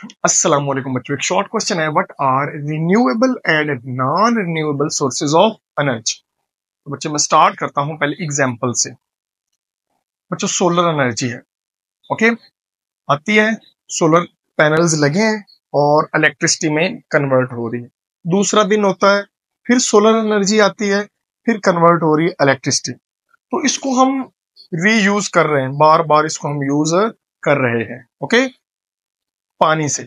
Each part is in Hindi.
अस्सलाम वालेकुम बच्चों, एक शॉर्ट क्वेश्चन है, what are renewable and non renewable sources of energy. तो बच्चे मैं स्टार्ट करता हूं पहले एग्जांपल से। बच्चों सोलर एनर्जी है, ओके, आती है, सोलर पैनल्स लगे हैं और इलेक्ट्रिसिटी में कन्वर्ट हो रही है। दूसरा दिन होता है, फिर सोलर एनर्जी आती है, फिर कन्वर्ट हो रही है इलेक्ट्रिसिटी। तो इसको हम रीयूज कर रहे हैं, बार बार इसको हम यूज कर रहे हैं। ओके, पानी से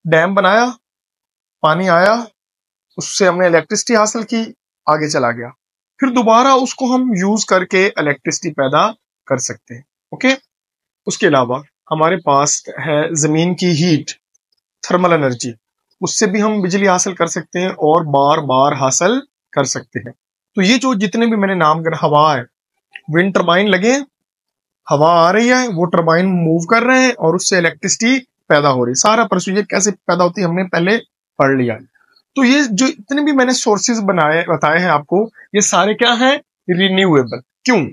डैम बनाया, पानी आया, उससे हमने इलेक्ट्रिसिटी हासिल की, आगे चला गया, फिर दोबारा उसको हम यूज करके इलेक्ट्रिसिटी पैदा कर सकते हैं। ओके, उसके अलावा हमारे पास है जमीन की हीट, थर्मल एनर्जी, उससे भी हम बिजली हासिल कर सकते हैं और बार बार हासिल कर सकते हैं। तो ये जो जितने भी मैंने नाम कर, हवा है, विंड टर्बाइन लगे, हवा आ रही है, वो टर्बाइन मूव कर रहे हैं और उससे इलेक्ट्रिसिटी पैदा हो रही है। सारा प्रोसीजर कैसे पैदा होती है हमने पहले पढ़ लिया। तो ये जो इतने भी मैंने सोर्सेज बताए हैं आपको, ये सारे क्या हैं? रिन्यूएबल। क्यों?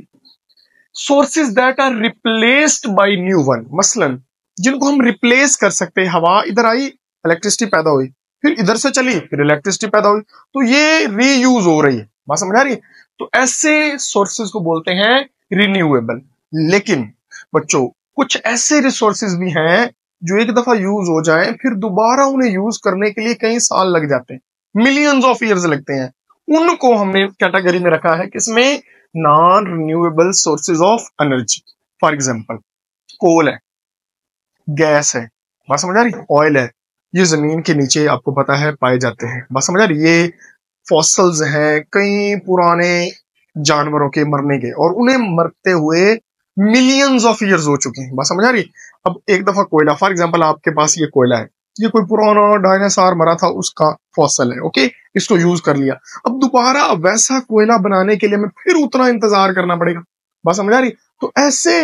Sources that are replaced by new one, मसलन जिनको हम रिप्लेस कर सकते हैं। हवा इधर आई, इलेक्ट्रिसिटी पैदा हुई, फिर इधर से चली, फिर इलेक्ट्रिसिटी पैदा हुई, तो ये रीयूज हो रही है। बात समझ आ रही है? तो ऐसे सोर्सेज को बोलते हैं रिन्यूएबल। लेकिन बच्चों कुछ ऐसे रिसोर्सेज भी हैं जो एक दफा यूज हो जाए, फिर दोबारा उन्हें यूज करने के लिए कई साल लग जाते हैं, मिलियंस ऑफ ईयर्स लगते हैं। उनको हमने कैटेगरी में रखा है किसमें? Non renewable sources of energy. For example coal है, गैस है, बात समझ आ रही, ऑयल है, ये जमीन के नीचे आपको पता है पाए जाते हैं। बात समझ आ रही, ये फॉसल्स हैं, कई पुराने जानवरों के मरने के, और उन्हें मरते हुए मिलियंस ऑफ ईयर्स हो चुके हैं। बात समझ आ रही। अब एक दफा कोयला, फॉर एग्जांपल आपके पास ये कोयला है, ये कोई पुराना डायनासोर मरा था उसका फॉसल है, ओके, इसको यूज कर लिया। अब दोबारा वैसा कोयला बनाने के लिए हमें फिर उतना इंतजार करना पड़ेगा। बात समझ आ रही। तो ऐसे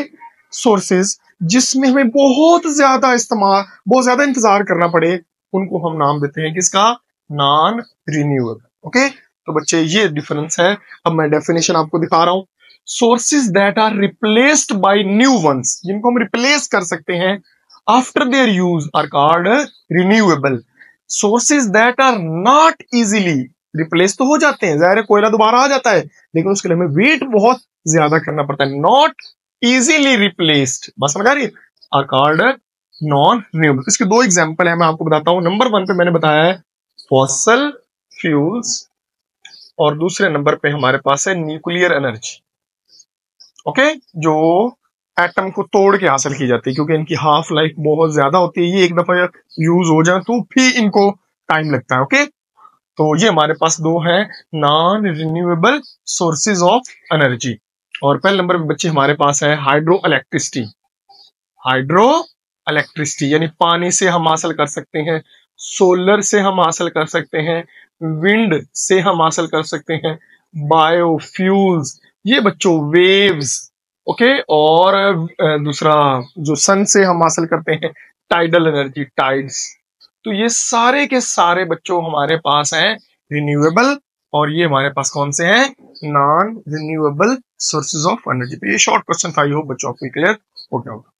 सोर्सेज जिसमें हमें बहुत ज्यादा इंतजार करना पड़े, उनको हम नाम देते हैं किसका? Non renewable. ओके, तो बच्चे ये डिफरेंस है। अब मैं डेफिनेशन आपको दिखा रहा हूं। Sources that are replaced by new ones, जिनको हम रिप्लेस कर सकते हैं after their use, are called renewable. Sources that are not easily replace तो हो जाते हैं, जाहिर है कोयला दोबारा आ जाता है, लेकिन उसके लिए हमें वेट बहुत ज्यादा करना पड़ता है। नॉट इजीली रिप्लेस्ड, बस समझ आ रही है, आर कॉल्ड नॉन रिन्यूएबल। इसके दो एग्जांपल है, मैं आपको बताता हूं। नंबर 1 पे मैंने बताया है फॉसल फ्यूल्स, और दूसरे नंबर पे हमारे पास है न्यूक्लियर एनर्जी। ओके, जो एटम को तोड़ के हासिल की जाती है, क्योंकि इनकी हाफ लाइफ बहुत ज्यादा होती है, ये एक दफा यूज हो जाए तो फिर इनको टाइम लगता है। ओके, तो ये हमारे पास दो हैं non renewable sources of energy. और पहले नंबर पे बच्चे हमारे पास है हाइड्रो इलेक्ट्रिसिटी। हाइड्रो इलेक्ट्रिसिटी यानी पानी से हम हासिल कर सकते हैं, सोलर से हम हासिल कर सकते हैं, विंड से हम हासिल कर सकते हैं, बायोफ्यूल्स, ये बच्चों वेव्स, ओके, और दूसरा जो सन से हम हासिल करते हैं टाइडल एनर्जी, टाइड्स। तो ये सारे के सारे बच्चों हमारे पास हैं रिन्यूएबल, और ये हमारे पास कौन से हैं? Non renewable sources of energy. तो ये शॉर्ट क्वेश्चन था, आई होप बच्चों आपको क्लियर हो गया होगा।